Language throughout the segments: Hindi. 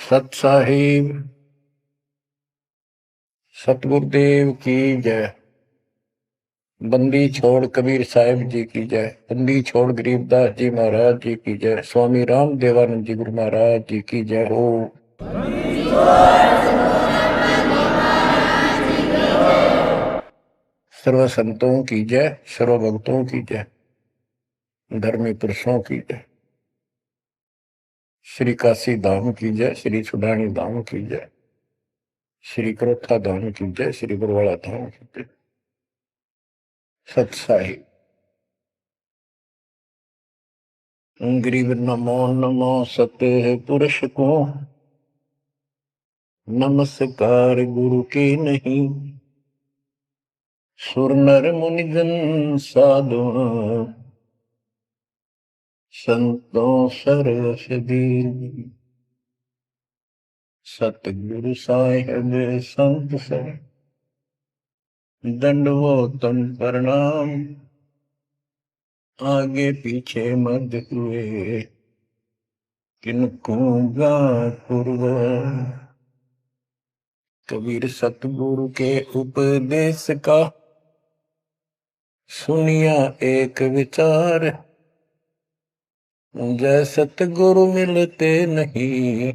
सत साहिब सतगुरुदेव की जय। बंदी छोड़ कबीर साहिब जी की जय। बंदी छोड़ गरीबदास जी महाराज जी की जय। स्वामी राम देवानंद जी गुरु महाराज जी की जय हो। सर्व संतों की जय, सर्व भक्तों की जय, धर्मी पुरुषों की जय। श्री काशी धाम की जय, श्री सुडानी धाम की जय, श्री क्रोथा धाम की जय, श्री बरवाड़ा धाम की जय। सत साहिब गरीब नमो नमो सत्य पुरुष को, नमस्कार गुरु के नहीं। सुर नर मुनिजन साधु, संतों सरसदी। सतगुरु साहिब संत सब, दंडवतन प्रणाम। आगे पीछे मत हुए, किनको पूर्व। कबीर सतगुरु के उपदेश का, सुनिया एक विचार। जय सतगुरु मिलते नहीं,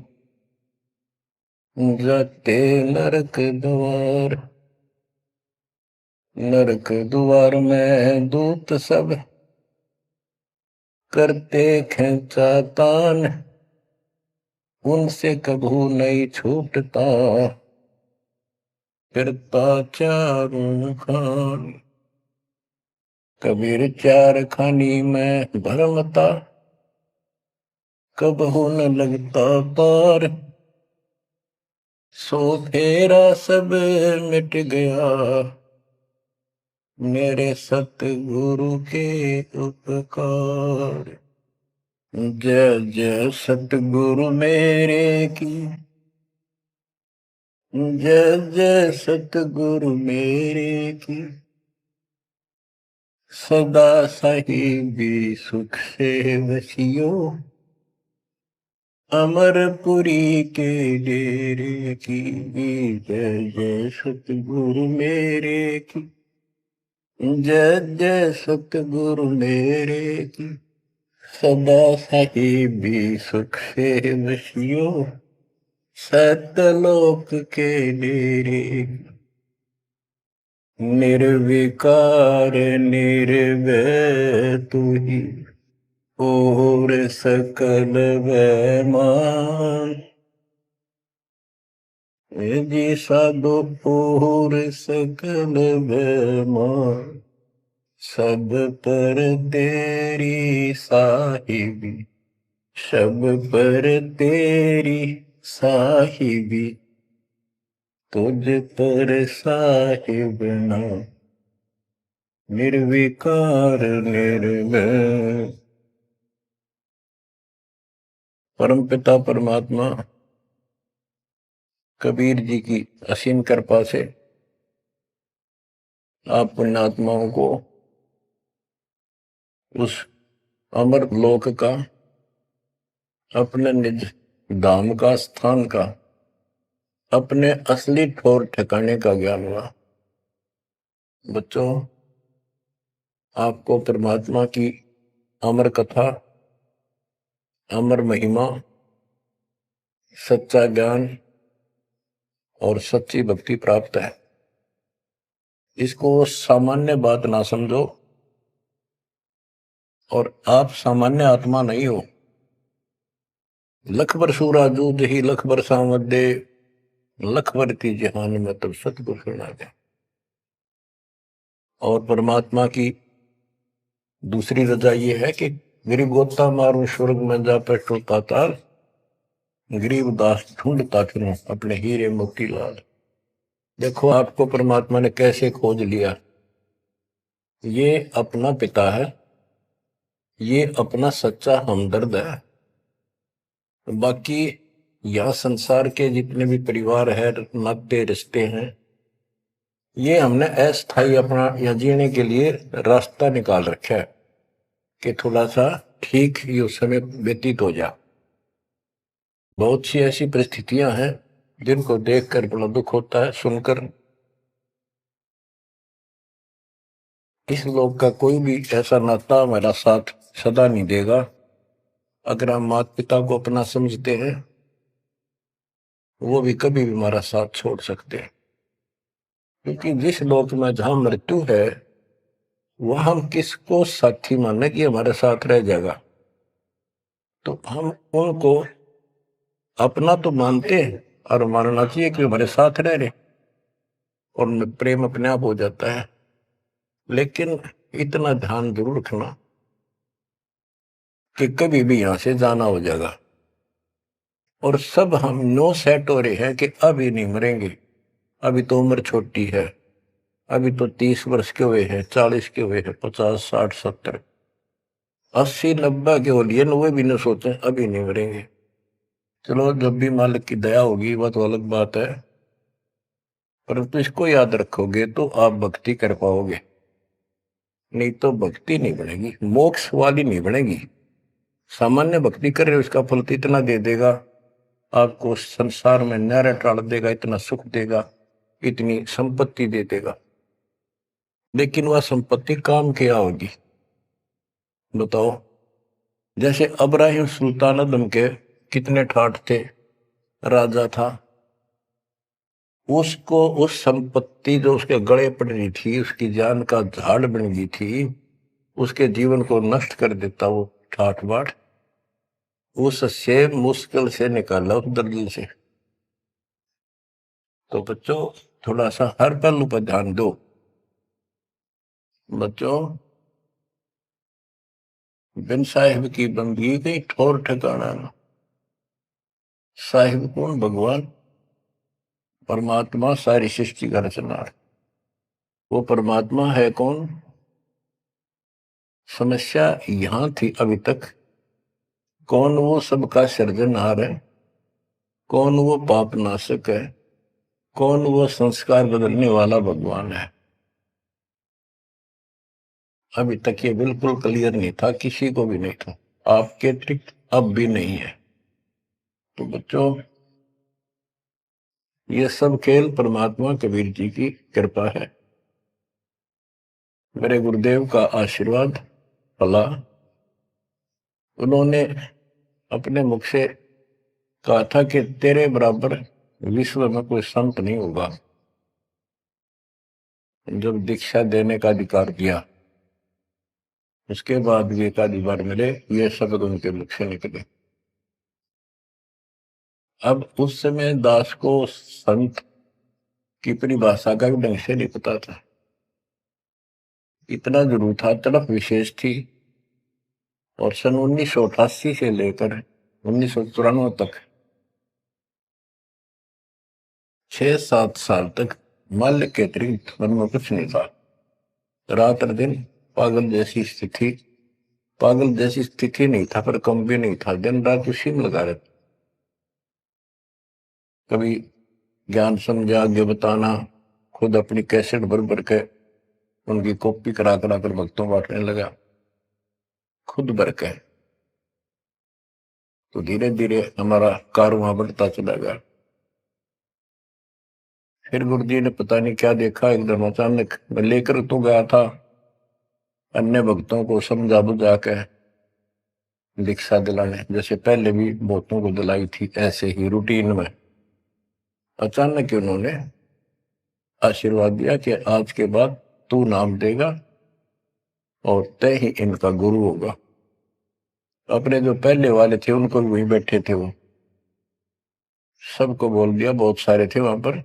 जाते नरक द्वार। नरक द्वार में दूत सब, करते खेचातान। उनसे कभू नहीं छूटता, फिरता चारों खान। कबीर चार खानी में भरमता, कबहू न लगता पार। सो फेरा सब मिट गया, मेरे सतगुरु के उपकार। जय जय सतगुरु मेरे की, जय जय सतगुरु मेरे की। सदा साहिबी सुख से वसियो, अमरपुरी के डेरे की। जय जय सतगुरु मेरे की, जय जय सतगुरु मेरे की। सदा साहिबी सुख से वसियो, सतलोक के डेरे। निर्विकार निर्भय तू ही, और सकल वैमान। जी साधो और सकल वैमान। सब पर तेरी साहिबी, सब पर तेरी साहिबी। तुझ पर साहिब नाम, निर्विकार निर्भय। परम पिता परमात्मा कबीर जी की असीम कृपा से आप पुण्यात्माओं को उस अमर लोक का, अपने निज धाम का, स्थान का, अपने असली ठोर ठिकाने का ज्ञान हुआ। बच्चों, आपको परमात्मा की अमर कथा, अमर महिमा, सच्चा ज्ञान और सच्ची भक्ति प्राप्त है। इसको सामान्य बात ना समझो, और आप सामान्य आत्मा नहीं हो। लख बर सूरा जूद ही लख बर सामद दे, लख बर की जहान में तब सतगुरु सुना दे। और परमात्मा की दूसरी रजा ये है कि गरीब गोता मारू स्वर्ग में जा बैठो पाताल। गरीब दास ढूंढता फिरूं अपने हीरे मोती लाल। देखो आपको परमात्मा ने कैसे खोज लिया। ये अपना पिता है, ये अपना सच्चा हमदर्द है। बाकी यह संसार के जितने भी परिवार है, नाते रिश्ते हैं, ये हमने अस्थायी अपना या जीने के लिए रास्ता निकाल रखा है कि थोड़ा सा ठीक ये समय व्यतीत हो जा। बहुत सी ऐसी परिस्थितियां हैं जिनको देखकर बड़ा दुख होता है सुनकर। इस लोक का कोई भी ऐसा नाता हमारा साथ सदा नहीं देगा। अगर हम माता पिता को अपना समझते हैं, वो भी कभी भी हमारा साथ छोड़ सकते हैं, क्योंकि जिस लोक में जहां मृत्यु है वह हम किसको साथी माने कि हमारे साथ रह जाएगा। तो हम उनको अपना तो मानते हैं और मानना चाहिए कि हमारे साथ रह रहे, और प्रेम अपने आप हो जाता है। लेकिन इतना ध्यान जरूर रखना कि कभी भी यहां से जाना हो जाएगा। और सब हम नो सेट हो रहे हैं कि अभी नहीं मरेंगे, अभी तो उम्र छोटी है, अभी तो 30 वर्ष के हुए हैं, 40 के हुए हैं, 50, 60, 70, 80, 90 के हो लिए, 90 भी न सोचे अभी नहीं मरेंगे। चलो जब भी मालिक की दया होगी वह तो अलग बात है, परंतु इसको याद रखोगे तो आप भक्ति कर पाओगे, नहीं तो भक्ति नहीं बनेगी, मोक्ष वाली नहीं बनेगी। सामान्य भक्ति कर रहे हो उसका फल तो इतना दे देगा, आपको संसार में नहरें टाल देगा, इतना सुख देगा, इतनी संपत्ति दे देगा, लेकिन वह संपत्ति काम क्या होगी बताओ। जैसे अब्राहिम सुल्तान आदम के कितने ठाठ थे, राजा था, उसको उस संपत्ति जो उसके गले पड़ रही थी, उसकी जान का झाड़ बन गई थी, उसके जीवन को नष्ट कर देता वो ठाठ बाट, उससे मुश्किल से निकाला उस दलदल से। तो बच्चों थोड़ा सा हर पहलू पर ध्यान दो। बच्चों बिन साहिब की बंदगी कहीं ठोर ठिकाना ना। साहिब कौन? भगवान परमात्मा, सारी सृष्टि का रचनार। वो परमात्मा है कौन? समस्या यहां थी अभी तक, कौन वो सबका सृजनहार है, कौन वो पाप नाशक है, कौन वो संस्कार बदलने वाला भगवान है। अभी तक ये बिल्कुल क्लियर नहीं था, किसी को भी नहीं था, आपके अतिरिक्त अब भी नहीं है। तो बच्चों ये सब खेल परमात्मा कबीर जी की कृपा है, मेरे गुरुदेव का आशीर्वाद फला। उन्होंने अपने मुख से कहा था कि तेरे बराबर विश्व में कोई संत नहीं होगा। जब दीक्षा देने का अधिकार दिया उसके बाद भी एक आधी बार मिले, ये शब्द उनके मुख से निकले। अब उस समय दास को संत की परिभाषा का भी ढंग से नहीं पता था, इतना जरूर था, तड़प विशेष थी। और सन 1988 से लेकर 1994 तक 6-7 साल तक माल्य के अतिरिक्त मन में कुछ नहीं था। रात और दिन पागल जैसी स्थिति, पागल जैसी स्थिति नहीं था पर कम भी नहीं था, दिन रात उसी में लगा रहता। कभी ज्ञान समझा आगे बताना, खुद अपनी कैसेट भर भर के उनकी कॉपी करा करा कर भक्तों बांटने लगा, खुद भर के। तो धीरे धीरे हमारा कारवां बढ़ता चला गया। फिर गुरु जी ने पता नहीं क्या देखा, एकदम अचानक मैं लेकर तो गया था अन्य भक्तों को समझा बुझा के दीक्षा दिलाने, जैसे पहले भी बहुतों को दिलाई थी, ऐसे ही रूटीन में। अचानक उन्होंने आशीर्वाद दिया कि आज के बाद तू नाम देगा और तय ही इनका गुरु होगा। अपने जो पहले वाले थे उनको भी वहीं बैठे थे, वो सबको बोल दिया, बहुत सारे थे वहां पर,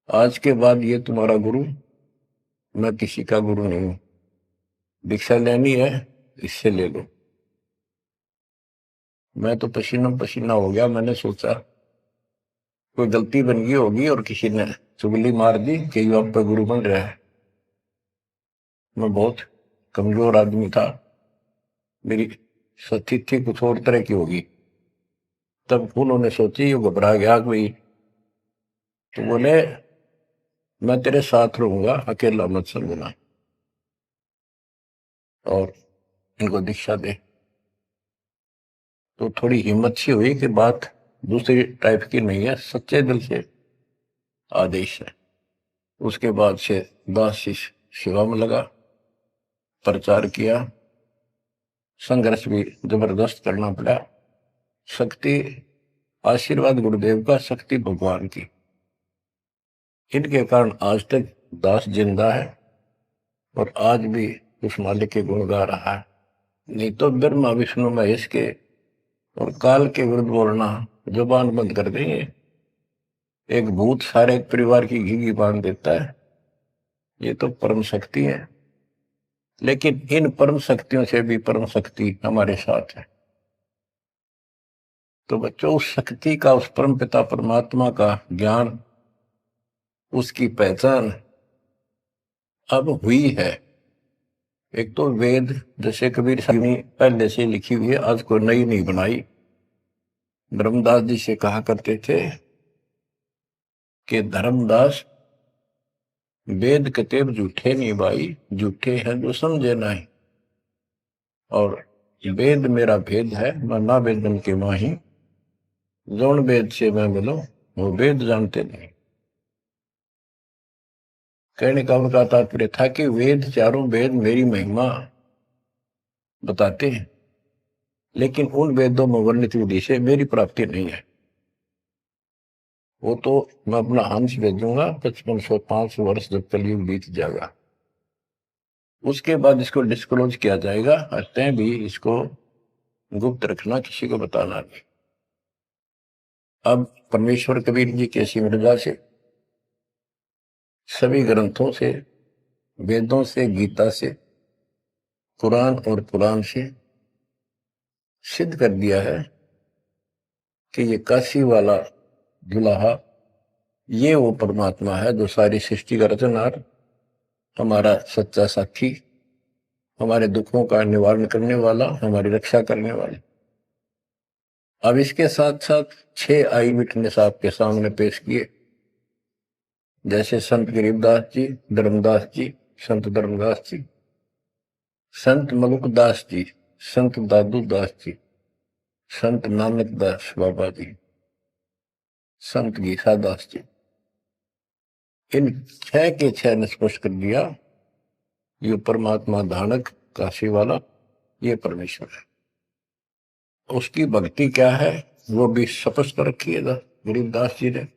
आज के बाद ये तुम्हारा गुरु, मैं किसी का गुरु नहीं हूं, दीक्षा लेनी है इससे ले लो। मैं तो पसीना पसीना हो गया, मैंने सोचा कोई गलती बन गई होगी और किसी ने चुगली मार दी कि ये आप पे गुरु बन रहा है। मैं बहुत कमजोर आदमी था, मेरी स्थिति कुछ और तरह की होगी। तब उन्होंने सोची, ये घबरा गया कोई, तो बोले मैं तेरे साथ रहूंगा, अकेला मत समझना, और इनको दीक्षा दे। तो थोड़ी हिम्मत सी हुई कि बात दूसरी टाइप की नहीं है, सच्चे दिल से आदेश है। उसके बाद से दास शिष्य सेवा में लगा, प्रचार किया, संघर्ष भी जबरदस्त करना पड़ा। शक्ति आशीर्वाद गुरुदेव का, शक्ति भगवान की, इनके कारण आज तक दास जिंदा है और आज भी उस मालिक के गुण गा रहा है। नहीं तो ब्रह्मा विष्णु महेश के और काल के विरुद्ध बोलना जुबान बंद कर देंगे। एक भूत सारे परिवार की घी बांध देता है, ये तो परम शक्ति है। लेकिन इन परम शक्तियों से भी परम शक्ति हमारे साथ है। तो बच्चों, उस शक्ति का, उस परम पिता परमात्मा का ज्ञान, उसकी पहचान अब हुई है। एक तो वेद, जैसे कबीर साहब ने पहले से लिखी हुई है, आज कोई नई नहीं बनाई। धर्मदास जी से कहा करते थे कि धर्मदास, वेद कतेब झूठे नहीं भाई, झूठे हैं जो समझे नहीं। और वेद मेरा भेद है, मैं ना वेदन के माही, जौन वेद से मैं मिलो वो वेद जानते नहीं। कहने का उनका तात्पर्य था कि वेद, चारों वेद मेरी महिमा बताते हैं, लेकिन उन वेदों में वर्णित विधि से मेरी प्राप्ति नहीं है। वो तो मैं अपना हंस भेजूंगा 5505 वर्ष जब कलयुग बीत जाएगा, उसके बाद इसको डिस्क्लोज किया जाएगा। तय भी इसको गुप्त रखना, किसी को बताना नहीं। अब परमेश्वर कबीर जी के मृदा से, सभी ग्रंथों से, वेदों से, गीता से, कुरान और पुराण से सिद्ध कर दिया है कि ये काशी वाला दुल्हा, ये वो परमात्मा है जो सारी सृष्टि का रचनहार, हमारा सच्चा साथी, हमारे दुखों का निवारण करने वाला, हमारी रक्षा करने वाला। अब इसके साथ साथ 6 आई विटनेस आपके सामने पेश किए, जैसे संत गरीबदास जी, धर्मदास जी, संत धर्मदास जी, संत मलुकदास जी, संत दादू दास जी, संत नानक दास बाबा जी, संत गीसा दास जी। इन 6 के 6 ने स्पष्ट कर दिया, ये परमात्मा धानक काशी वाला, ये परमेश्वर है। उसकी भक्ति क्या है वो भी स्पष्ट कर रखी है गरीबदास जी ने।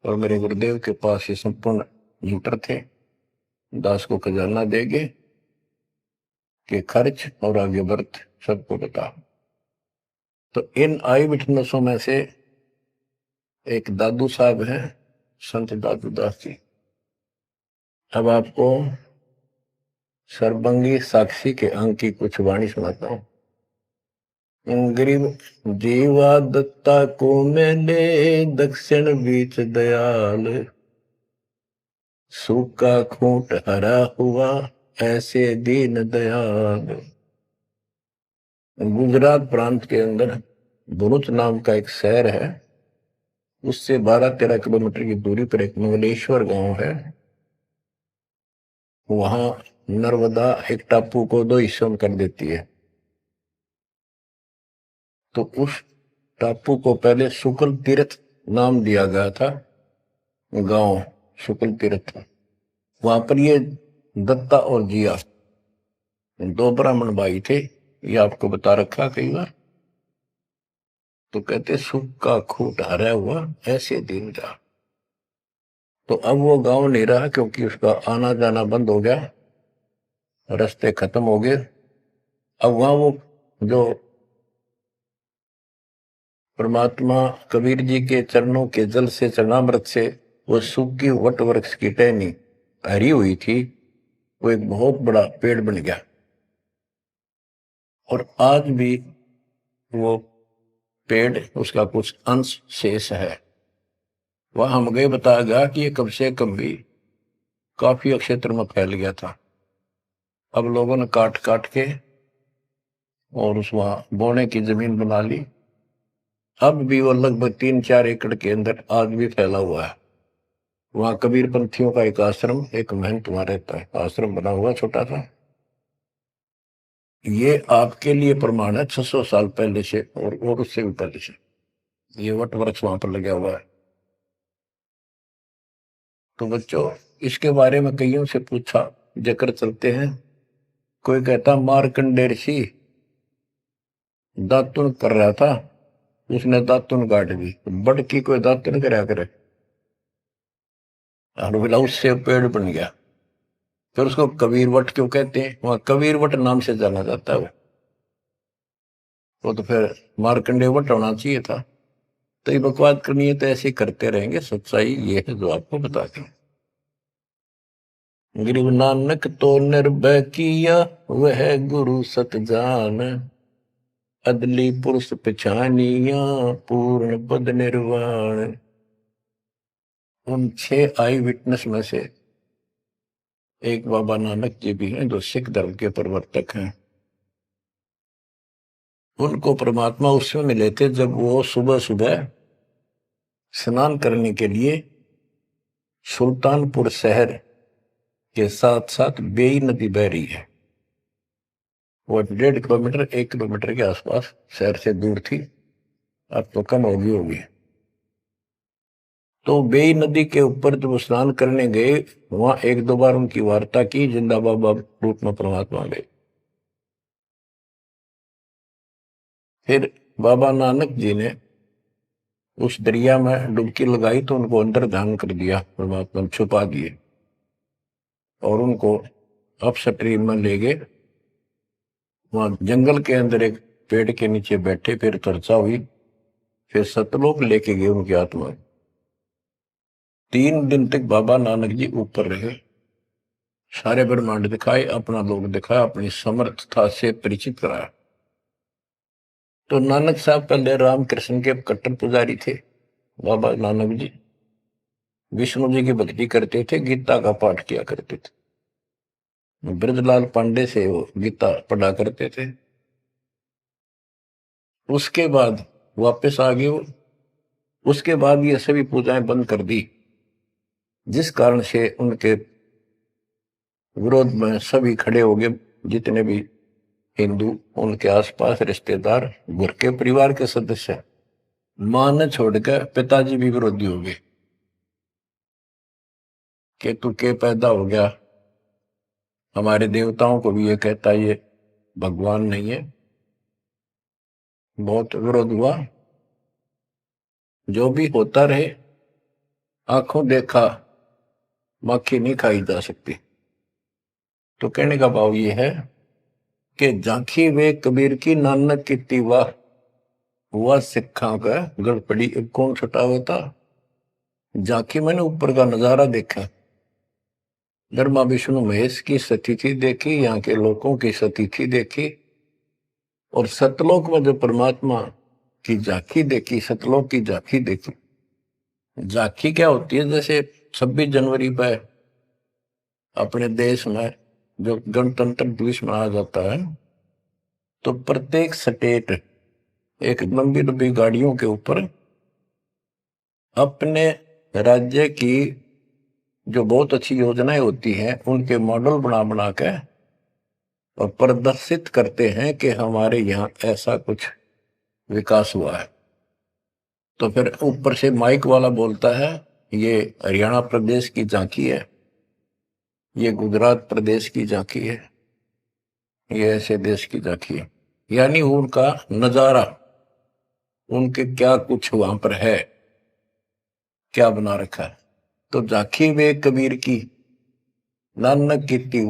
और मेरे गुरुदेव के पास ये संपूर्ण यंत्र थे, दास को खजाना देंगे कि खर्च और आगे वर्त सबको बता। तो इन आई विटनेसों में से एक दादू साहब हैं, संत दादू दास जी। अब आपको सर्वंगी साक्षी के अंक की कुछ वाणी सुनाता हूं। गरीब जीवा दत्ता को मैंने, दक्षिण बीच दयाल, सूखा खूंट हरा हुआ ऐसे दीन दयाल। गुजरात प्रांत के अंदर भरूच नाम का एक शहर है, उससे 12-13 किलोमीटर की दूरी पर एक मंगलेश्वर गांव है। वहां नर्मदा एक टापू को 2 हिस्सों में कर देती है। तो उस टापू को पहले शुक्ल तीर्थ नाम दिया गया था, गांव शुक्ल तीर्थ। वहां पर ये दत्ता और जिया 2 ब्राह्मण भाई थे, ये आपको बता रखा कई बार। तो कहते सुख का खूट हरा हुआ ऐसे दिन का। तो अब वो गांव नहीं रहा, क्योंकि उसका आना जाना बंद हो गया, रास्ते खत्म हो गए। अब वहां वो जो परमात्मा कबीर जी के चरणों के जल से, चरणामृत से वो सूखी वट वृक्ष की टहनी हरी हुई थी, वो एक बहुत बड़ा पेड़ बन गया। और आज भी वो पेड़, उसका कुछ अंश शेष है। वह हम गए, बताया गया कि ये कम से कम भी काफी क्षेत्र में फैल गया था। अब लोगों ने काट काट के और उस वहां बोने की जमीन बना ली। अब भी वो लगभग 3-4 एकड़ के अंदर आज भी फैला हुआ है। वहां कबीर पंथियों का एक आश्रम, एक महंत वहां रहता है, आश्रम बना हुआ छोटा सा। ये आपके लिए प्रमाण है 600 साल पहले से और उससे भी पहले से। ये वट वृक्ष वहां पर लगा हुआ है। तो बच्चों, इसके बारे में कईयों से पूछा, जिक्र चलते हैं। कोई कहता मार्कंडेय ऋषि दातुन कर रहा था, उसने दातुन काट दी। बड़ की कोई दातुन कराया करे, और बोला उससे पेड़ बन गया। फिर उसको कबीर वट क्यों कहते हैं? वहां कबीर वट नाम से जाना जाता है वो तो फिर मार्कंडेय वट होना चाहिए था। तो ये बकवाद करनी है तो ऐसे ही करते रहेंगे। सच्चाई ये है जो आपको बता दें। गरीब नानक तो निर्भय किया, वह गुरु सत जान, अदली पुरुष पछानिया, पूर्ण पद निर्वाण। उन 6 आई विटनेस में से एक बाबा नानक जी भी हैं, जो सिख धर्म के प्रवर्तक हैं। उनको परमात्मा उस समय मिले थे जब वो सुबह सुबह स्नान करने के लिए सुल्तानपुर शहर के साथ साथ बेई नदी बह रही है। वो 1.5 किलोमीटर 1 किलोमीटर के आसपास शहर से दूर थी, अब तो कम होगी। तो बेई नदी के ऊपर जब स्नान करने गए, वहां 1-2 बार उनकी वार्ता की, जिंदा बाबा रूप में परमात्मा गए। फिर बाबा नानक जी ने उस दरिया में डुबकी लगाई तो उनको अंदर ध्यान कर दिया, परमात्मा छुपा दिए और उनको अपस्ट्रीम में ले गए। वहां जंगल के अंदर एक पेड़ के नीचे बैठे, फिर चर्चा हुई, फिर सतलोक लेके गए उनकी आत्मा। 3 दिन तक बाबा नानक जी ऊपर रहे, सारे ब्रह्मांड दिखाए, अपना लोक दिखाया, अपनी समर्थता से परिचित कराया। तो नानक साहब पहले रामकृष्ण के कट्टर पुजारी थे। बाबा नानक जी विष्णु जी की भक्ति करते थे, गीता का पाठ किया करते थे। ब्रजलाल पांडे से वो गीता पढ़ा करते थे। उसके बाद वापस आ गए वो। उसके बाद ये सभी पूजाएं बंद कर दी, जिस कारण से उनके विरोध में सभी खड़े हो गए, जितने भी हिंदू, उनके आसपास रिश्तेदार, घर के परिवार के सदस्य। मां ने छोड़कर पिताजी भी विरोधी हो गए कि तू के पैदा हो गया। हमारे देवताओं को भी ये कहता ये भगवान नहीं है। बहुत विरोध हुआ। जो भी होता रहे, आंखों देखा मक्खी नहीं खाई जा सकती। तो कहने का भाव ये है कि झांकी वे कबीर की नानक की वाह, हुआ सिखा का गड़पड़ी कौन छुटावा था। झांकी मैंने ऊपर का नजारा देखा, ब्रह्मा विष्णु महेश की स्थिति देखी, यहाँ के लोगों की स्थिति देखी, और सतलोक में जो परमात्मा की झांकी देखी, सतलोक की झांकी देखी। झांकी क्या होती है? जैसे 26 जनवरी पर अपने देश में जो गणतंत्र दिवस मनाया जाता है, तो प्रत्येक स्टेट एक लंबी लंबी गाड़ियों के ऊपर अपने राज्य की जो बहुत अच्छी योजनाएं होती हैं उनके मॉडल बना बना के और प्रदर्शित करते हैं कि हमारे यहाँ ऐसा कुछ विकास हुआ है। तो फिर ऊपर से माइक वाला बोलता है ये हरियाणा प्रदेश की झांकी है, ये गुजरात प्रदेश की झांकी है, ये ऐसे देश की झांकी है। यानी उनका नजारा, उनके क्या कुछ वहां पर है, क्या बना रखा है। तो झांकी वे कबीर की नानक की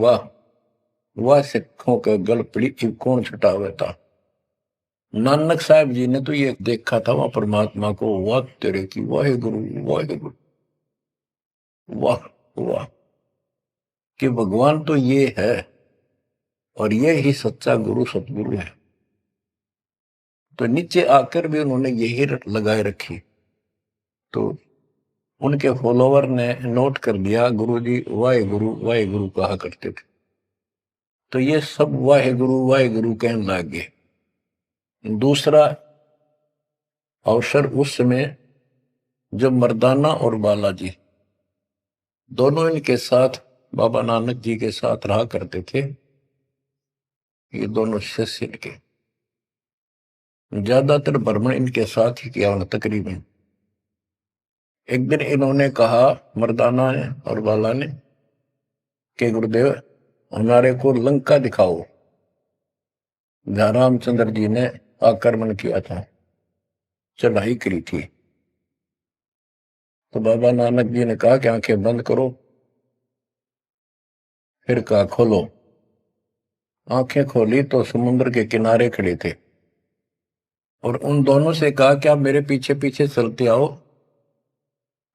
वाह सिखों के गल पड़ी कौन छुटावे था। नानक साहब जी ने तो ये देखा था वहां परमात्मा को, वाह तेरे की वाहे गुरु वाहे गुरु, वाह वाह, कि भगवान तो ये है और ये ही सच्चा गुरु सतगुरु है। तो नीचे आकर भी उन्होंने यही लगाए रखी। तो उनके फॉलोवर ने नोट कर दिया, गुरु जी वाहे गुरु कहा करते थे। तो ये सब वाहे गुरु कहने लग गए। दूसरा अवसर उस समय जब मर्दाना और बालाजी दोनों इनके साथ बाबा नानक जी के साथ रहा करते थे, ये दोनों शिष्य इनके। ज्यादातर भ्रमण इनके साथ ही किया उन्होंने तकरीबन। एक दिन इन्होंने कहा, मर्दाना ने और बाला ने, कि गुरुदेव हमारे को लंका दिखाओ, जहां रामचंद्र जी ने आक्रमण किया था, चढ़ाई करी थी। तो बाबा नानक जी ने कहा कि आंखें बंद करो, फिर कहा खोलो। आंखें खोली तो समुद्र के किनारे खड़े थे और उन दोनों से कहा कि आप मेरे पीछे पीछे चलते आओ,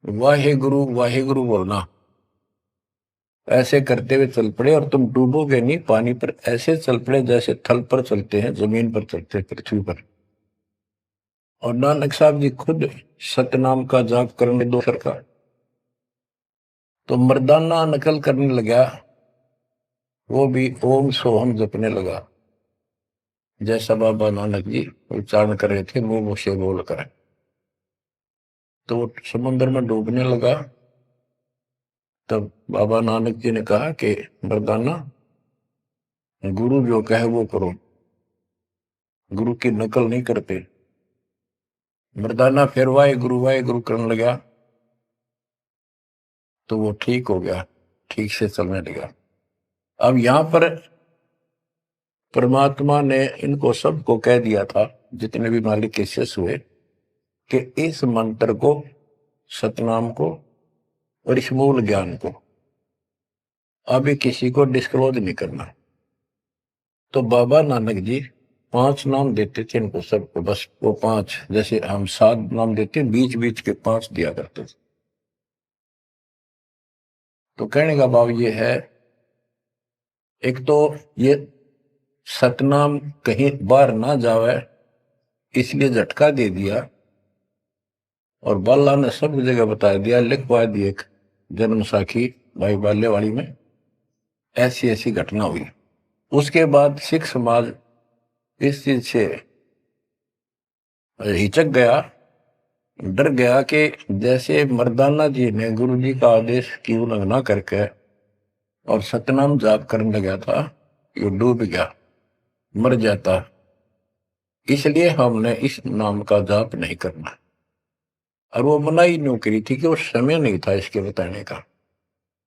वाहे गुरु बोलना। ऐसे करते हुए चल पड़े और तुम डूबोगे नहीं पानी पर, ऐसे चल पड़े जैसे थल पर चलते हैं, जमीन पर चलते हैं, पृथ्वी पर। और नानक साहब जी खुद सतनाम का जाप करने दो सरकार, तो मर्दाना नकल करने लगा, वो भी ओम सोहम जपने लगा, जैसा बाबा नानक जी उच्चारण कर रहे थे मुंह से बोलकर। तो वो समुद्र में डूबने लगा। तब बाबा नानक जी ने कहा कि मर्दाना, गुरु जो कहे वो करो, गुरु की नकल नहीं करते। मर्दाना फिर वाहे गुरु करने लगा, तो वो ठीक हो गया, ठीक से चलने लगा। अब यहां पर परमात्मा ने इनको सबको कह दिया था, जितने भी मालिक के शिष्य हुए, कि इस मंत्र को, सतनाम को और इस मूल ज्ञान को अभी किसी को डिस्क्लोज नहीं करना। तो बाबा नानक जी 5 नाम देते थे इनको सबको, बस वो 5, जैसे हम 7 नाम देते, बीच बीच के 5 दिया करते थे। तो कहने का भाव ये है, एक तो ये सतनाम कहीं बाहर ना जावे इसलिए झटका दे दिया, और बाला ने सब जगह बता दिया, लिखवा दी एक जन्म साखी भाई बाल्यवाड़ी में, ऐसी ऐसी घटना हुई। उसके बाद सिख समाज इस चीज से हिचक गया, डर गया कि जैसे मर्दाना जी ने गुरु जी का आदेश की उल्लंघना करके और सतनाम जाप करने लगा था, ये डूब गया, मर जाता, इसलिए हमने इस नाम का जाप नहीं करना। और वो मनाही न्यू करी थी कि वो समय नहीं था इसके बताने का।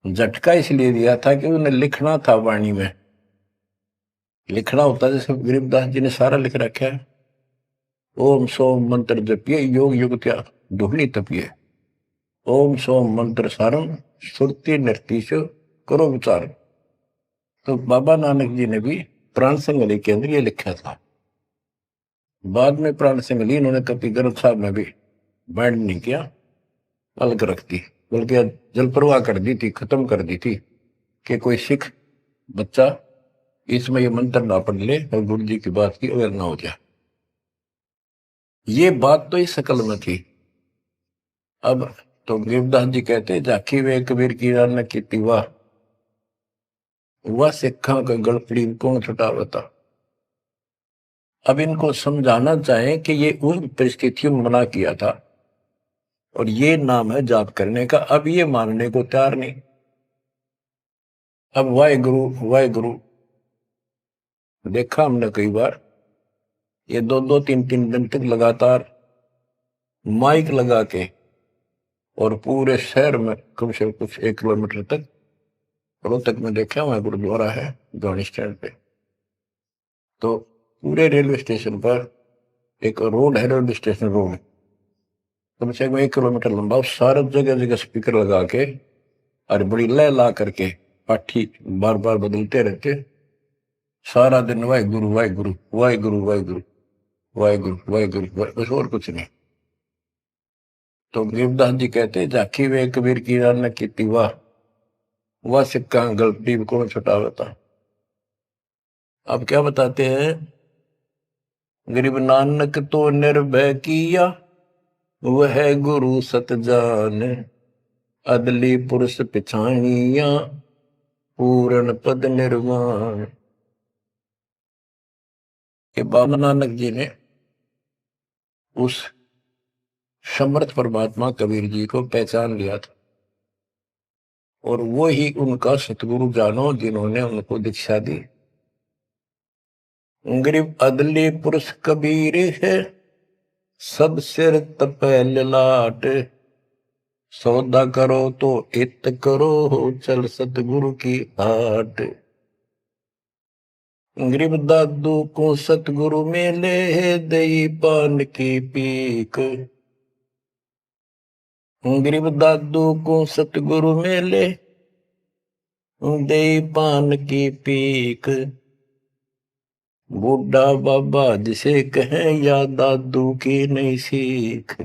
झटका इसलिए दिया था कि उन्हें लिखना था, वाणी में लिखना होता, जैसे गरीबदास जी ने सारा लिख रखा है, ओम सोम मंत्र जपिए, योग युग त्या दुहनी तपिए, ओम सोम मंत्र सारम, सुरती नृतीश करो विचार। तो बाबा नानक जी ने भी प्राण संगली के अंदर ये लिखा था। बाद में प्राण संगली इन्होंने कभी ग्रंथ साहब में भी बैंड नहीं किया, अलग रख दी, बल्कि जल प्रवाह कर दी थी, खत्म कर दी थी कि कोई सिख बच्चा इसमें ये मंत्र ना पढ़ ले और गुरु जी की बात की अवेयर ना हो जाए। ये बात तो इस शकल में थी। अब तो गरीबदास जी कहते, झाकी वे कबीर की रान की वाह, वह सिखा का गड़पड़ी कौन छुटावता। अब इनको समझाना चाहे कि ये उन परिस्थितियों में मना किया था और ये नाम है जाप करने का, अब ये मानने को तैयार नहीं। अब वाहे गुरु देखा हमने कई बार, ये 2-2 3-3 दिन तक लगातार माइक लगा के और पूरे शहर में कम से कम कुछ 1 किलोमीटर तक, रोहतक में देखा वहां गुरुद्वारा है गाड़ी स्टैंड पे, तो पूरे रेलवे स्टेशन पर एक रोड है, रेलवे स्टेशन रोड कम से कम 1 किलोमीटर लंबा, सारे जगह जगह स्पीकर लगा के और बड़ी लय ला करके पाठी बार बार बदलते रहते, सारा दिन वाहेगुरु वाहेगुरु वाहेगुरु वाहेगुरु वाहेगुरु वाहेगुरु, बस और कुछ नहीं। तो गरीबदास जी कहते, झाकी वे कबीर की रान की वाह, वह सिक्का गलती कौन छुटावता। अब क्या बताते हैं, गरीब नानक तो निर्भय किया, वह गुरु सत जान, अदली पुरुष पिछाणिया, पूर्ण पद निर्वाण। के बाबा नानक जी ने उस समर्थ परमात्मा कबीर जी को पहचान लिया था, और वो ही उनका सतगुरु जानो जिन्होंने उनको दीक्षा दी। गरीब अदली पुरुष कबीर है, सब सिर तपे ललाट। सौदा करो तो इत करो, चल सतगुरु की हाट। गरीब दादू को सतगुरु मेले, दई पान की पीक। गरीब दादू को सतगुरु मेले, दई पान की पीक। बूढ़ा बाबा जिसे कहें, या दादू की नई सीख।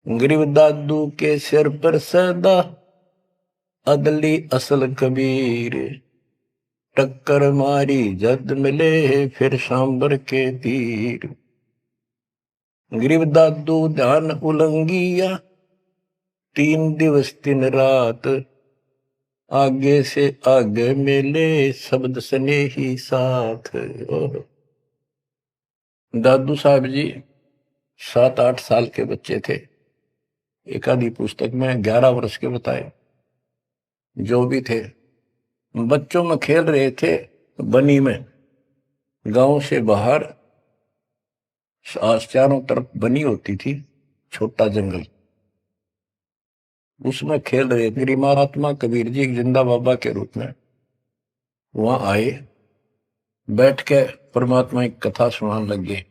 गरीब दादू के सिर पर सदा, अदली असल कबीर। टक्कर मारी जद मिले, फिर सांबर के तीर। गरीब दादू ध्यान उलंगिया, 3 दिवस 3 रात। आगे से आगे मिले, शब्द सने ही साथ। दादू साहब जी 7-8 साल के बच्चे थे। एक आधी पुस्तक में 11 वर्ष के बताए। जो भी थे, बच्चों में खेल रहे थे बनी में। गांव से बाहर चारों तरफ बनी होती थी, छोटा जंगल, उसमें खेल रहे थे। महात्मा कबीर जी जिंदा बाबा के रूप में वहां आए, बैठ के परमात्मा की कथा सुनाने लगे।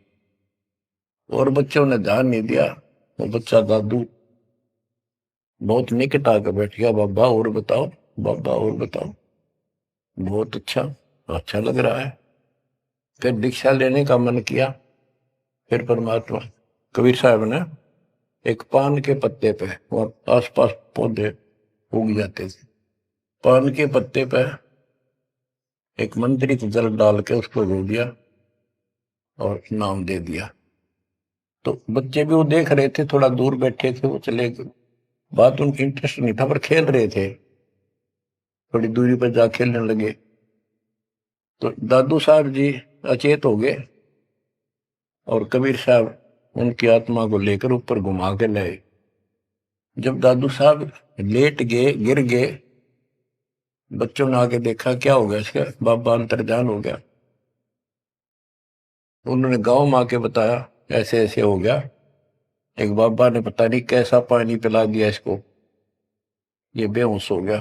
और बच्चों ने ध्यान नहीं दिया। वो बच्चा दादू बहुत निकट आकर बैठ गया। बाबा और बताओ, बाबा और बताओ। बहुत अच्छा, अच्छा लग रहा है। फिर दीक्षा लेने का मन किया। फिर परमात्मा कबीर साहब ने एक पान के पत्ते पे, और आसपास पौधे उग जाते थे, पान के पत्ते पे एक मंत्रित जल डाल के उसको रो दिया और नाम दे दिया। तो बच्चे भी वो देख रहे थे, थोड़ा दूर बैठे थे, वो चले गए। बात उनकी इंटरेस्ट नहीं था, पर खेल रहे थे। थोड़ी दूरी पर जा खेलने लगे तो दादू साहब जी अचेत हो गए, और कबीर साहब उनकी आत्मा को लेकर ऊपर घुमा के लाए। जब दादू साहब लेट गए, गिर गए, बच्चों ने आके देखा क्या हो गया इसका, बाबा अंतर्ध्यान हो गया। उन्होंने गांव में आके बताया ऐसे ऐसे हो गया। एक बाबा ने पता नहीं कैसा पानी पिला दिया इसको, ये बेहोश हो गया।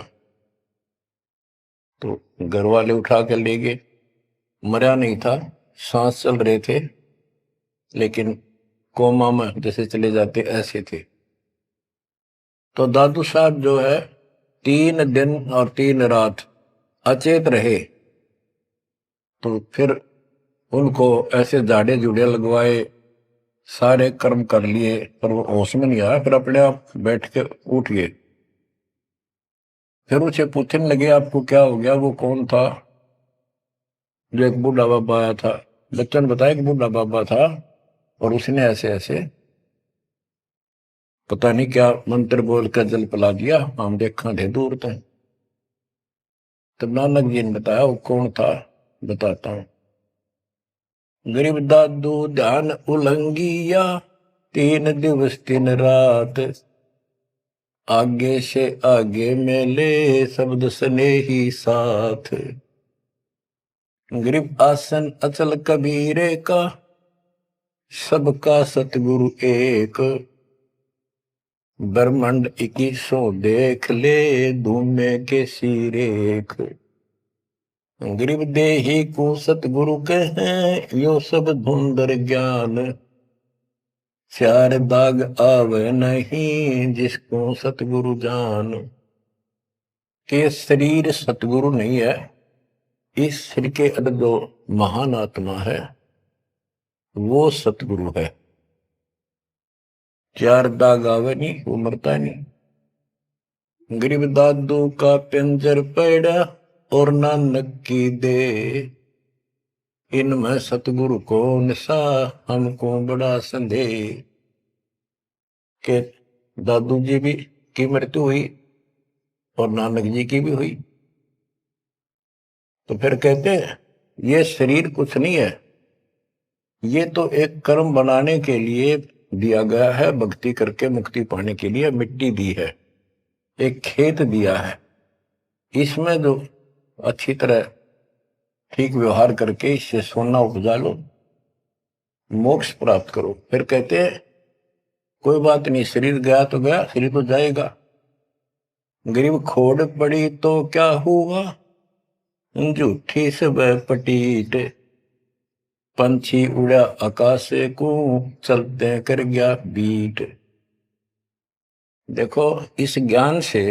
तो घर वाले उठा कर ले गए। मरा नहीं था, सांस चल रहे थे, लेकिन कोमा में जैसे चले जाते ऐसे थे। तो दादू साहब जो है 3 दिन और 3 रात अचेत रहे। तो फिर उनको ऐसे झाड़े जुड़े लगवाए, सारे कर्म कर लिए, पर वो होश में नहीं आया। फिर अपने आप बैठ के उठ गए। फिर उसे पूछने लगे आपको क्या हो गया, वो कौन था। जो एक बूढ़ा बाबा आया था। बच्चों ने बताया कि बूढ़ा बाबा था, और उसने ऐसे ऐसे पता नहीं क्या मंत्र बोल कर जल पिला दिया, हम देखा थे दूर तक। तब नानक जी ने बताया वो कौन था, बताता हूं। गरीब दादू ध्यान उलंगिया, 3 दिवस 3 रात। आगे से आगे मेले, शब्द सने ही साथ। गरीब आसन अचल कबीरे का, सबका सतगुरु एक। ब्रह्मांड 2100 देख ले, धूमे के सिरेख। गरीब देही को सतगुरु कहें, यो सब धुंधर ज्ञान। 4 दाग आवे नहीं, जिसको सतगुरु जान। के शरीर सतगुरु नहीं है, इस शरीर के अंदर जो महान आत्मा है वो सतगुरु है। 4 दाग आवे नहीं, वो मरता नहीं। गरीब दादू का पिंजर पड़ा, और नानक की दे। इनमें सतगुरु को निशा, हमको बड़ा संदेह। के दादू जी भी की मृत्यु हुई और नानक जी की भी हुई। तो फिर कहते हैं ये शरीर कुछ नहीं है, ये तो एक कर्म बनाने के लिए दिया गया है, भक्ति करके मुक्ति पाने के लिए मिट्टी दी है, एक खेत दिया है। इसमें जो अच्छी तरह ठीक व्यवहार करके इससे सोना उपजा लो, मोक्ष प्राप्त करो। फिर कहते हैं कोई बात नहीं, शरीर गया तो गया, शरीर तो जाएगा। गरीब खोड़ पड़ी तो क्या हुआ, झूठी सब पटीट, पंछी उड़ा आकाश को, चलते कर गया बीट। देखो, इस ज्ञान से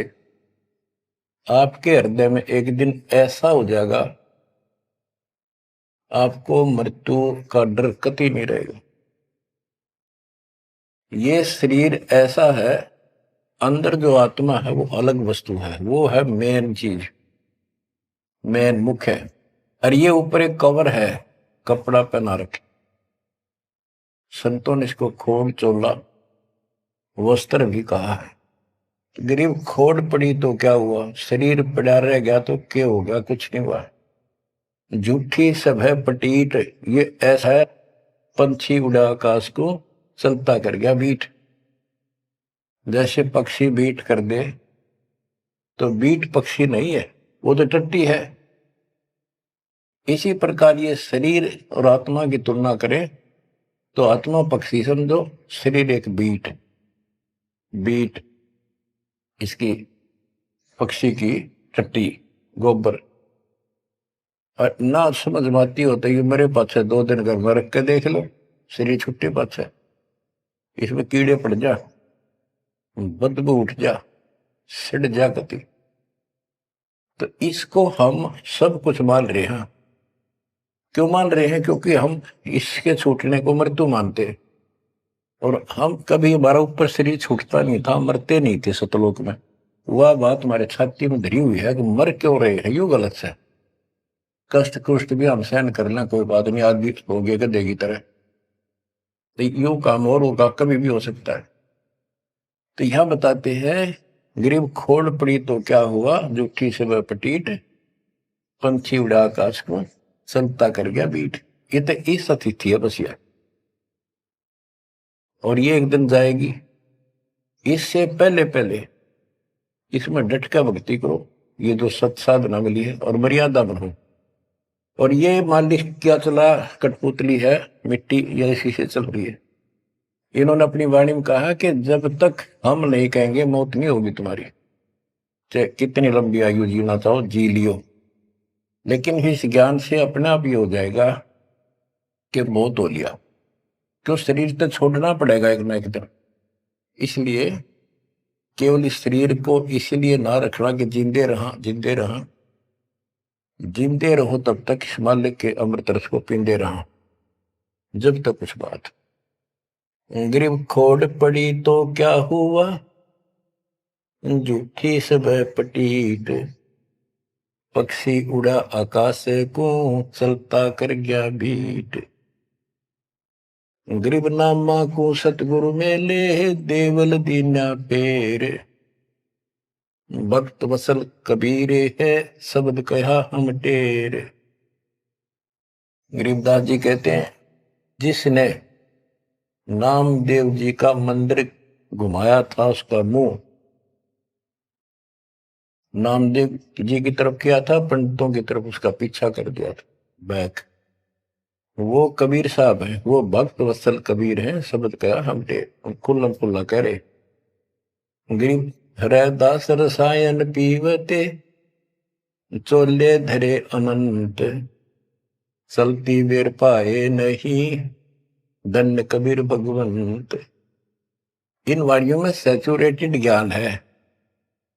आपके हृदय में एक दिन ऐसा हो जाएगा, आपको मृत्यु का डर कतई नहीं रहेगा। ये शरीर ऐसा है, अंदर जो आत्मा है वो अलग वस्तु है, वो है मेन चीज, मेन मुख्य है। और ये ऊपर एक कवर है, कपड़ा पहना रखे। संतों ने इसको खोड़ चोला वस्त्र भी कहा है। गरीब खोड़ पड़ी तो क्या हुआ, शरीर पड़ा रह गया तो क्या हो गया, कुछ नहीं हुआ। झूठी सब है पटीट, ये ऐसा है पंछी उड़ा आकाश को, चलता कर गया बीट। जैसे पक्षी बीट कर दे तो बीट पक्षी नहीं है, वो तो टट्टी है। इसी प्रकार ये शरीर और आत्मा की तुलना करें तो आत्मा पक्षी समझो, शरीर एक बीट, बीट इसकी पक्षी की टट्टी, गोबर। और ना समझ में आती होता है मेरे पास 2 दिन घर में रख के देख लो, शरीर छुट्टी पास है, इसमें कीड़े पड़ जा, बदबू उठ जा, सिड़ जा गति। तो इसको हम सब कुछ मान रहे हैं। क्यों मान रहे हैं, क्योंकि हम इसके छूटने को मृत्यु मानते हैं। और हम कभी, हमारा ऊपर शरीर छूटता नहीं था, मरते नहीं थे सतलोक में। वह बात हमारे छाती में धरी हुई है कि मर क्यों रहे हैं, यू गलत है। कष्ट कुष्ट भी हम सहन कर लें, कोई बात नहीं, आदमी हो गए गधे की तरह, तो यू काम और होगा, कभी भी हो सकता है। तो यहां बताते हैं गरीब खोड़ पड़ी तो क्या हुआ, जूठी से वह पटीट, पंछी उड़ा आकाश को, चलता कर गया बीट। ये तो इस अतिथि है बस, यह और ये एक दिन जाएगी। इससे पहले पहले इसमें डट कर भक्ति करो, ये जो सत साधना मिली है, और मर्यादा बनो। और ये मालिक क्या चला, कठपुतली है, मिट्टी या इसी से चल रही है। इन्होंने अपनी वाणी में कहा कि जब तक हम नहीं कहेंगे मौत नहीं होगी तुम्हारी, चाहे कितनी लंबी आयु जीना चाहो जी लियो। लेकिन इस ज्ञान से अपने आप ये हो जाएगा कि मौत हो लिया, क्यों शरीर तो छोड़ना पड़ेगा एक ना एक दिन। इसलिए केवल इस शरीर को इसलिए ना रखना कि जिंदे रहा, जिंदे रहा, जिंदे रहो तब तक इस मालिक के अमृत रस को पींदे रहा, जब तक कुछ बात। गरीब खोड़ पड़ी तो क्या हुआ, झूठी सब पटीट, पक्षी उड़ा आकाश को, चलता कर गया भीट। गरीब नामा को सतगुरु मेले, देवल दीना पेर, भक्त वसल कबीरे है, शब्द कहा हम टेर। गरीबदास जी कहते हैं जिसने नामदेव जी का मंदिर घुमाया था, उसका मुंह नामदेव जी की तरफ किया था, पंडितों की तरफ उसका पीछा कर दिया था, बैक। वो कबीर साहब हैं, वो भक्त वत्सल कबीर हैं, शब्द कहा हम टेर, खुल्लम खुल्ला कह रहे। गरीब हरदास रसायन पीवते, चोले धरे अनंत, चलती बेर पाए नहीं, धन्य कबीर भगवंत। इन वाणियों में सैचुरेटेड ज्ञान है,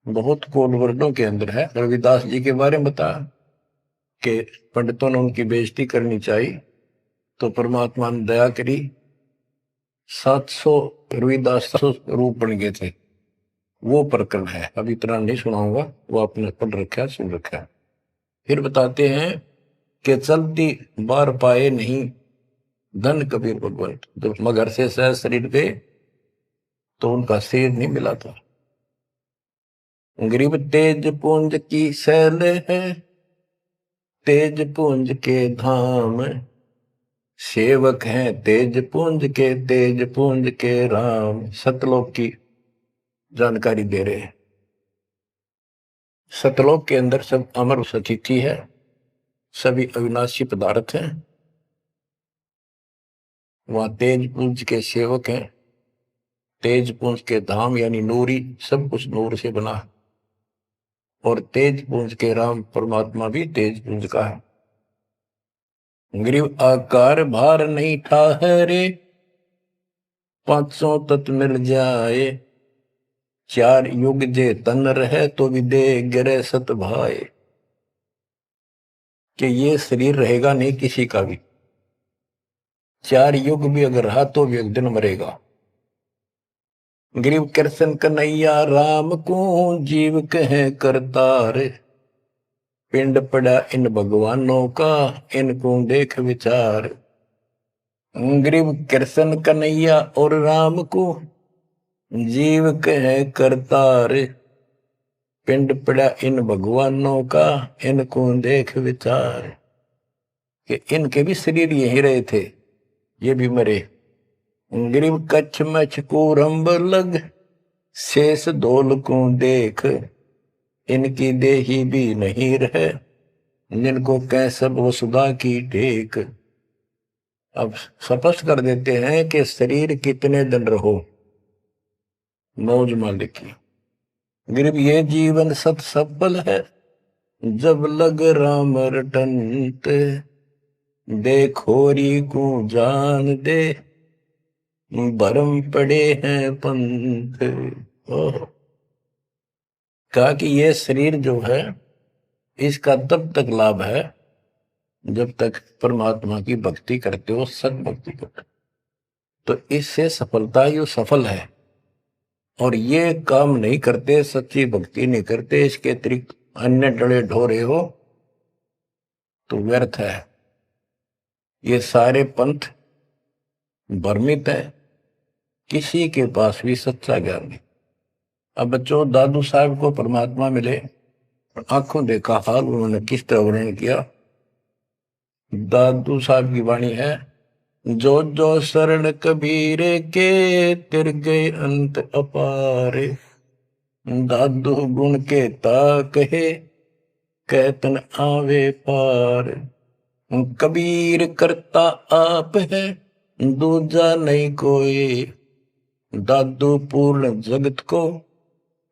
बहुत कोड वर्डों के अंदर है। रविदास जी के बारे में बता कि पंडितों ने उनकी बेइज्जती करनी चाहिए तो परमात्मा ने दया करी, 700 रविदास 700 रूप बन गए थे। वो प्रकरण है, अब इतना नहीं सुनाऊंगा, वो आपने पढ़ रखा, सुन रखा है। फिर बताते हैं कि चलती बार पाए नहीं, धन कबीर भगवंत। जब मगर से सह शरीर गए तो उनका शरीर नहीं मिला था। गरीब तेज पुंज की शैल है, तेज पुंज के धाम, सेवक हैं तेज पुंज के, तेज पुंज के राम। सतलोक की जानकारी दे रहे हैं। सतलोक के अंदर सब अमर अतिथि है, सभी अविनाशी पदार्थ हैं। वहां तेज पुंज के सेवक हैं। तेज पुंज के धाम यानी नूरी, सब कुछ नूर से बना है। और तेज पुंज के राम परमात्मा भी तेज पुंज का है। ग्रीव आकार भार नहीं ठाहरे, पांचों तत्व मिल जाए। चार युग जे तन रहे तो भी दे गिरे सत भाए। कि ये शरीर रहेगा नहीं किसी का भी, चार युग भी अगर रहा तो भी एक दिन मरेगा। ग्रीव कृष्ण कन्हैया राम को जीव कहे करतार। पिंड पड़ा इन भगवानों का, इनको देख विचार। ग्रीव कृष्ण कन्हैया और राम को जीव कहे करतार। पिंड पड़ा इन भगवानों का, इनको देख विचार। कि इनके भी शरीर यही रहे थे, ये भी मरे। ग्रीव कच्छ मछ कूरंब लग, शेष धोल को देख। इनकी देही भी नहीं रहे, जिनको कह सब वसुधा की टेक। अब स्पष्ट कर देते हैं कि शरीर कितने दिन रहो, मौज मालिक की। ग्रीव ये जीवन सत सफल है, जब लग राम रटंत। देखोरी को जान दे, भरम पड़े हैं पंथ। कहा कि ये शरीर जो है इसका तब तक लाभ है जब तक परमात्मा की भक्ति करते हो, सत भक्ति करते हो, तो इससे सफलता यो सफल है। और ये काम नहीं करते, सच्ची भक्ति नहीं करते, इसके अतिरिक्त अन्य डले ढोरे हो तो व्यर्थ है। ये सारे पंथ भ्रमित है, किसी के पास भी सच्चा ज्ञान नहीं। अब बच्चों, दादू साहब को परमात्मा मिले, आंखों देखा हाल उन्होंने किस तरह वर्णन किया। दादू साहब की वाणी है, जो जो शरण कबीर के, तिर गए अंत अपारे। दादू गुण के ता कहे, कहतन आवे पार। कबीर करता आप है, दूजा नहीं कोई। दादू पूर्ण जगत को,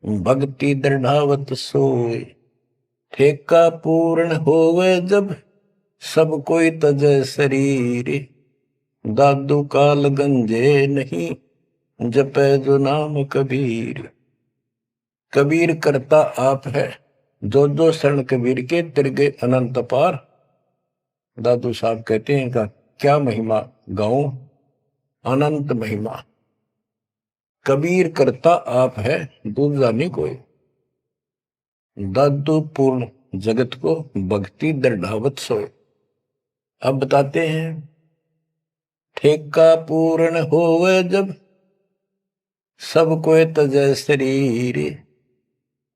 भक्ति दृढ़ावत सोए। ठेका पूर्ण होवे जब, सब कोई तजय शरीर। दादू काल गंजे नहीं, जपे जो नाम कबीर। कबीर करता आप है, जो जो शरण कबीर के तिर गए अनंत पार। दादू साहब कहते हैं का क्या महिमा गाऊं, अनंत महिमा। कबीर करता आप है, दूसरा नहीं कोई। दादू पूर्ण जगत को, भक्ति दृढ़ावत सोए। अब बताते हैं, ठेका पूर्ण होवे जब, सब कोई तजय शरीर।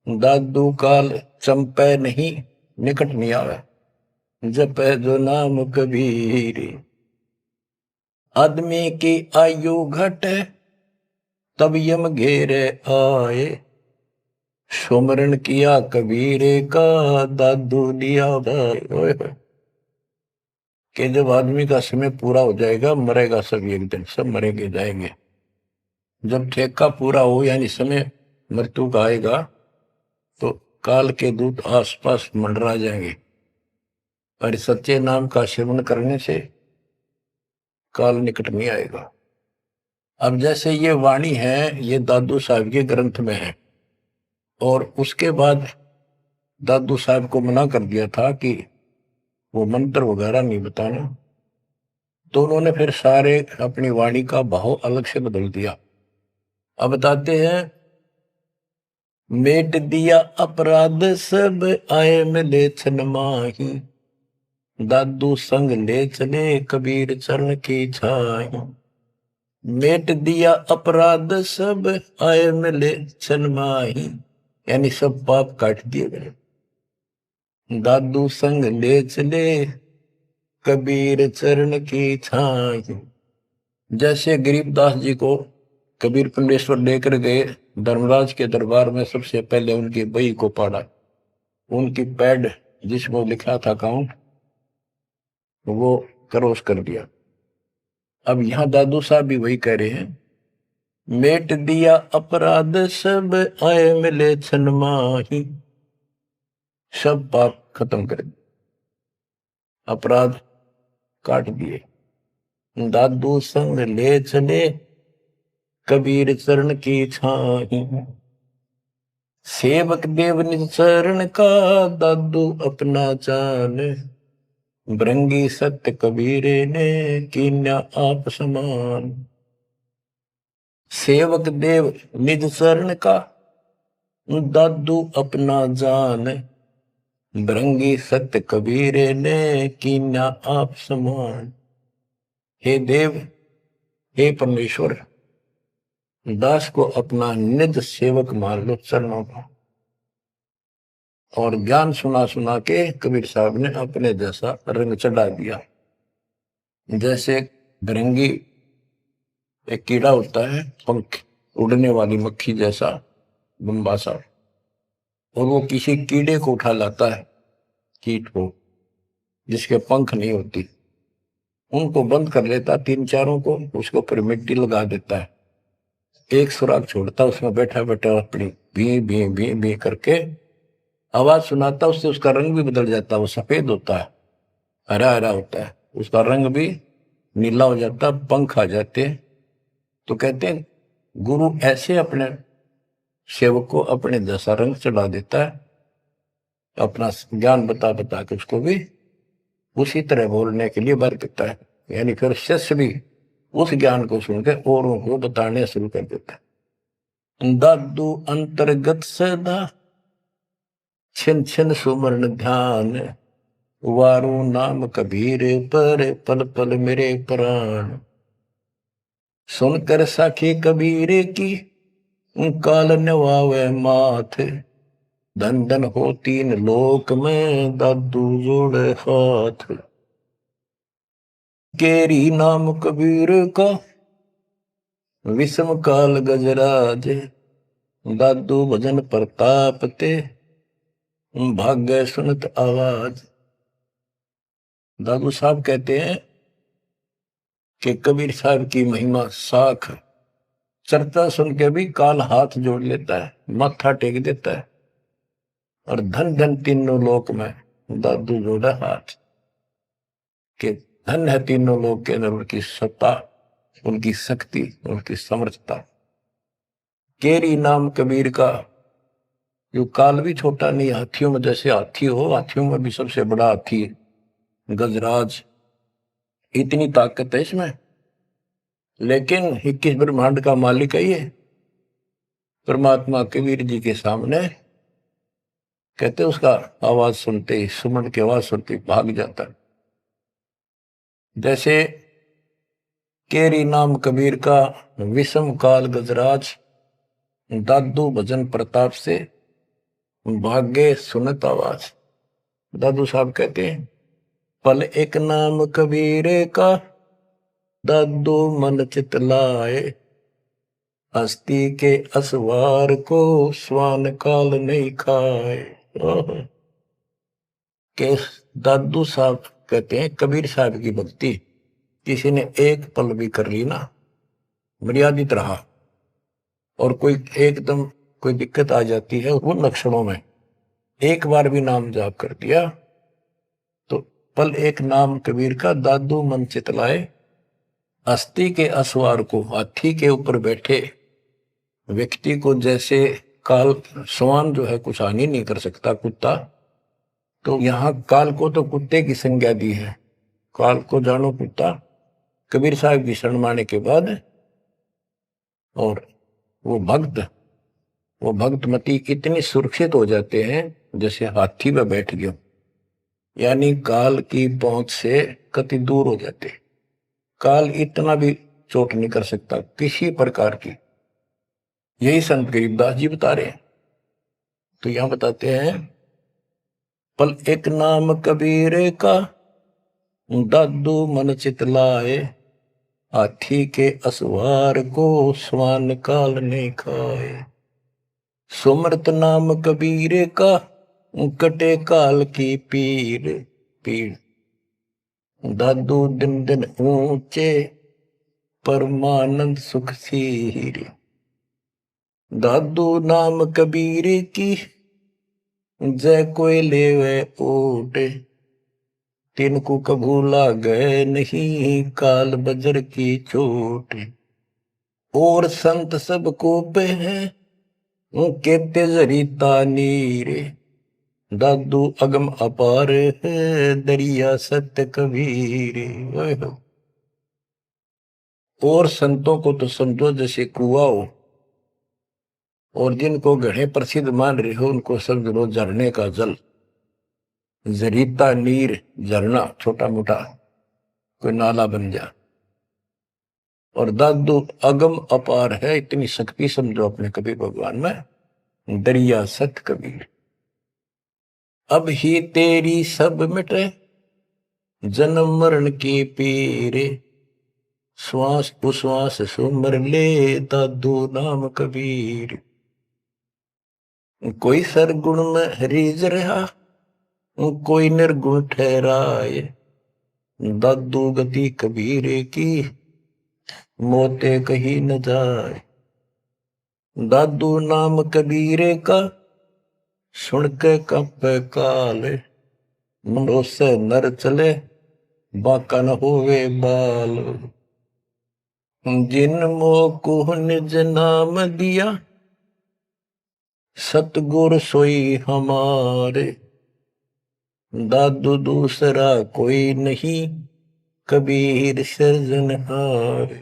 दादू काल चंपे नहीं, निकट नहीं आवे, जपे जो नाम कबीर। आदमी की आयु घटे, तब यम घेरे आए। सुमरण किया कबीर का, दादू दिया भाई। कि जब आदमी का समय पूरा हो जाएगा, मरेगा सब एक दिन, सब मरेंगे जाएंगे। जब ठेका पूरा हो यानी समय मृत्यु का आएगा, तो काल के दूत आसपास मंडरा जाएंगे। पर सच्चे नाम का सेवन करने से काल निकट नहीं आएगा। अब जैसे ये वाणी है, ये दादू साहब के ग्रंथ में है, और उसके बाद दादू साहब को मना कर दिया था कि वो मंत्र वगैरह नहीं बताना, तो उन्होंने फिर सारे अपनी वाणी का भाव अलग से बदल दिया। अब बताते हैं, मेट दिया अपराध सब, आए मिले छन माही। दादू संग ले चले, कबीर चरण की छाई। मेट दिया अपराध सब, आए मिले छन माही। यानी सब पाप काट दिए गए। दादू संग ले चले, कबीर चरण की छाई। जैसे गरीबदास जी को कबीर पंडेश्वर लेकर गए धर्मराज के दरबार में, सबसे पहले उनकी बही को पढ़ा, उनकी पैड जिसमें लिखा था काउंट, वो क्रॉस कर दिया। अब यहां दादू साहब भी वही कह रहे हैं, मेट दिया अपराध सब आए मिले छन माही, सब पाप खत्म कर दिए, अपराध काट दिए। दादू संग ले चले कबीर चरण की छाही, सेवक देव निज चरण का दादू अपना जान, भृंगी सत्य कबीरे ने कीन्या आप समान। सेवक देव निज चरण का दादू अपना जान, भृंगी सत्य कबीरे ने कीन्या आप समान। हे देव, हे परमेश्वर, दास को अपना निज सेवक मान लो चरणों का। और ज्ञान सुना सुना के कबीर साहब ने अपने जैसा रंग चढ़ा दिया। जैसे भृंगी एक कीड़ा होता है, पंख उड़ने वाली मक्खी जैसा लंबा सा, और वो किसी कीड़े को उठा लाता है, कीट को जिसके पंख नहीं होती, उनको बंद कर लेता, तीन चारों को, उसके ऊपर मिट्टी लगा देता है, एक सुराग छोड़ता, उसमें बैठा बैठा अपनी भी भी भी भी करके आवाज सुनाता, उससे उसका रंग भी बदल जाता, वो सफेद होता है, हरा हरा होता है, उसका रंग भी नीला हो जाता, पंख आ जाते हैं। तो कहते हैं गुरु ऐसे अपने सेवक को अपने जैसा रंग चढ़ा देता है, अपना ज्ञान बता बता के उसको भी उसी तरह बोलने के लिए बर देता है। यानी फिर शिष्य भी उस ज्ञान को सुनकर औरों को बताने शुरू कर देता है। दादू अंतर्गत सदा छिन छिन सुमरण ध्यान, वारू नाम कबीर पर पल पल मेरे प्राण। सुनकर साखी कबीर की काल नवावे माथ, धन धन हो तीन लोक में दादू जोड़े हाथ। केरी नाम कबीर का विषम काल गजराज, दादू भजन प्रताप ते भाग्य सुनत आवाज। दादू साहब कहते हैं कि कबीर साहब की महिमा साख, चर्चा सुन के भी काल हाथ जोड़ लेता है, माथा टेक देता है, और धन धन तीनों लोक में दादू जोड़ा हाथ। के धन है तीनों लोक के अंदर उनकी सत्ता, उनकी शक्ति, उनकी समर्थता। केरी नाम कबीर का, जो काल भी छोटा नहीं, हाथियों में जैसे हाथी हो, हाथियों में भी सबसे बड़ा हाथी गजराज, इतनी ताकत है इसमें। लेकिन 21 ब्रह्मांड का मालिक है ये परमात्मा। कबीर जी के सामने कहते उसका आवाज सुनते ही, सुमन की आवाज सुनते ही भाग जाता। जैसे केरी नाम कबीर का विषम काल गजराज, दादू भजन प्रताप से भाग्य सुनत आवाज। दादू साहब कहते हैं पल एक नाम कबीर का, दादू मन चित लाए, हस्ती के असवार को स्वान काल नहीं खाए। के दादू साहब कहते हैं कबीर साहब की भक्ति किसी ने एक पल भी कर ली ना, मर्यादित रहा, और कोई एकदम कोई दिक्कत आ जाती है वो लक्षणों में, एक बार भी नाम जाप कर दिया तो पल एक नाम कबीर का, दादू मन चितलाए, अस्थि के असवार को, हाथी के ऊपर बैठे व्यक्ति को जैसे काल, स्वान जो है कुछ हानि नहीं कर सकता, कुत्ता, तो यहां काल को तो कुत्ते की संज्ञा दी है, काल को जानो कुत्ता। कबीर साहब की शरण माने के बाद और वो भक्तमती इतनी सुरक्षित हो जाते हैं जैसे हाथी में बैठ गए, यानी काल की पहुंच से कति दूर हो जाते। काल इतना भी चोट नहीं कर सकता किसी प्रकार की। यही संत गरीबदास जी बता रहे हैं। तो यहां बताते हैं पल एक नाम कबीर का, दादू मन चितलाए, हाथी के असवार को स्वान काल ने खाए। सुमरत नाम कबीर का, कटे काल की पीर। दादू दिन दिन ऊंचे परमानंद सुख सीरे। दादू नाम कबीर की जय कोई लेवे ओटे। तिनको कभू लागे नहीं काल बजर की चोट। और संत सब को पे है उनके तेजरीता नीरे। दादू अगम अपार है दरिया सत्य कबीरे। और संतों को तो समझो जैसे कुआं हो, और जिनको घड़े प्रसिद्ध मान रहे हो उनको समझ लो झरने का जल। जरीता नीर झरना छोटा मोटा कोई नाला बन जा। और दादू अगम अपार है, इतनी शक्ति समझो अपने कबीर भगवान में। दरिया सत कबीर अब ही तेरी सब मिटे जन्म मरण के पीरे। श्वास उश्वास सुमर ले दादू नाम कबीर। कोई सरगुण में रीझ रहा कोई निर्गुण ठहराए। दादू गति कबीरे की मोते कहीं न जाए। दादू नाम कबीरे का सुन के कंपे काले। मनो से नर चले बाका न होवे बाल। जिन मोह निज नाम दिया सतगुर सोई हमारे। दादू दूसरा कोई नहीं कबीर सृजनहार।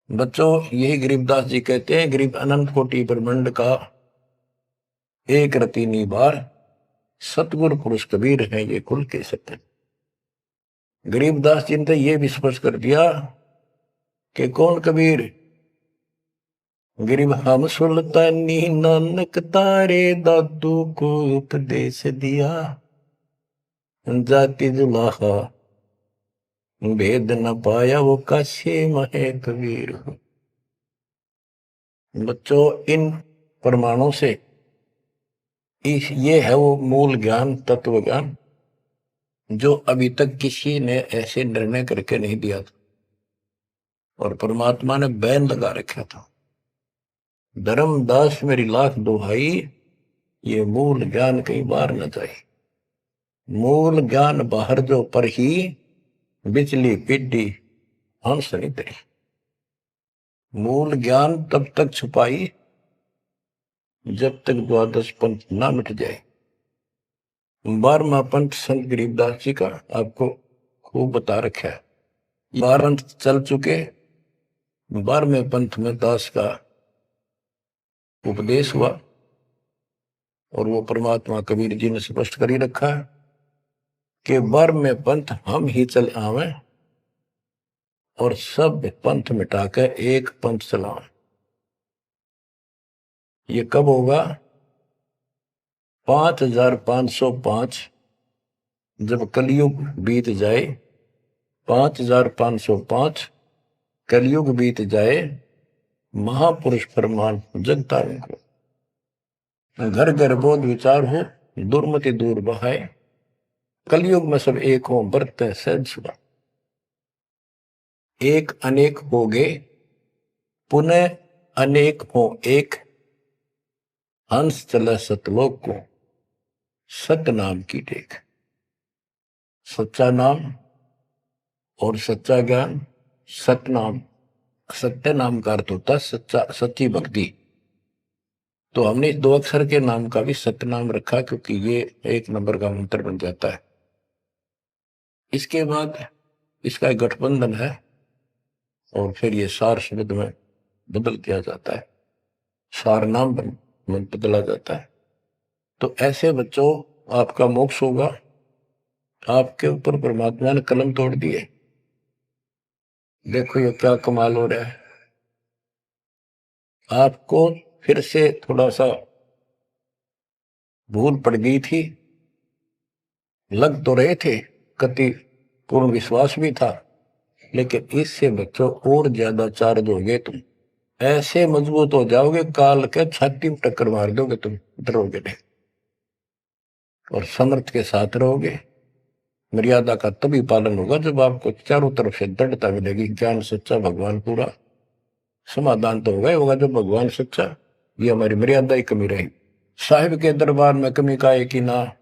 बच्चों यही गरीबदास जी कहते हैं, गरीब अनंत कोटि ब्रह्मांड का एक रति निबार सतगुरु पुरुष कबीर है ये कुल के सत्य। गरीबदास जी ने ये भी स्पष्ट कर दिया कि कौन कबीर। गरीब हम सुल्तानी नानक तारे दादू को उपदेश दिया। जाति जुलाहा भेद न पाया वो काशी महे कबीर। बच्चों इन प्रमाणों से ये है वो मूल ज्ञान तत्व ज्ञान जो अभी तक किसी ने ऐसे निर्णय करके नहीं दिया था और परमात्मा ने बैन लगा रखा था। धर्मदास मेरी लाख दुहाई ये मूल ज्ञान कई बार न जाए। मूल ज्ञान बाहर जो पर ही बिचली पिड्डी हंस नहीं तरी। मूल ज्ञान तब तक छुपाई जब तक द्वादश पंथ ना मिट जाए। 12वां पंथ संत गरीबदास जी का आपको खूब बता रखा है। 12 पंथ चल चुके, 12वें पंथ में दास का उपदेश हुआ और वो परमात्मा कबीर जी ने स्पष्ट कर ही रखा है कि 12वें पंथ हम ही चल आवे और सब पंथ मिटाकर एक पंथ चलाओ। ये कब होगा? 5505 जब कलयुग बीत जाए। 5505 कलयुग बीत जाए। महापुरुष फरमान जगता को घर घर बोध विचार हो दुर्मति दूर बहाए। कलयुग में सब एक हो बरते सहज सुबह। एक अनेक हो गए पुनः अनेक हो एक। हंस चला सतलोक को सत नाम की टेक। सच्चा नाम और सच्चा ज्ञान। सतनाम सत्य नाम का अर्थ होता है सच्चा सच्ची भक्ति। तो हमने 2 अक्षर के नाम का भी सत्य नाम रखा क्योंकि ये 1 नंबर का मंत्र बन जाता है। इसके बाद इसका गठबंधन है और फिर ये सार शब्द में बदल दिया जाता है। सार नाम बदला जाता है। तो ऐसे बच्चों आपका मोक्ष होगा। आपके ऊपर परमात्मा ने कलम तोड़ दिए। देखो ये क्या कमाल हो रहा है। आपको फिर से थोड़ा सा भूल पड़ गई थी। लग तो रहे थे, कति पूर्ण विश्वास भी था, लेकिन इससे बच्चों और ज्यादा चार्ज हो गए। तुम ऐसे मजबूत हो जाओगे काल के छाती में टक्कर मार दोगे, तुम डरोगे नहीं और समर्थ के साथ रहोगे। मर्यादा का तभी पालन होगा जब आपको चारों तरफ से दृढ़ता मिलेगी। ज्ञान सच्चा, भगवान पूरा, समाधान तो होगा जब भगवान सच्चा। ये हमारी मर्यादा ही कमी रही। साहिब के दरबार में कमी का है कि ना,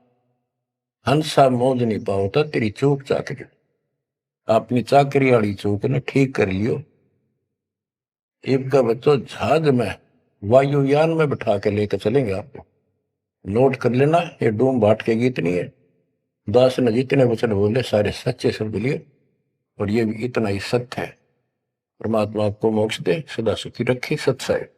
हंसा मौज नहीं पाओ था तेरी चूक चाकरी। अपनी चाकरी वाली चूक ने ठीक कर लियो। इनका बच्चों जहाज में, वायुयान में बिठा के लेकर चलेंगे आपको। नोट कर लेना, ये डूम बाट के गीत नहीं है। दास ने जितने वचन बोले सारे सच्चे शब्द लिए, और ये भी इतना ही सत्य है। परमात्मा आपको मोक्ष दे, सदा सुखी रखे। सत्य है।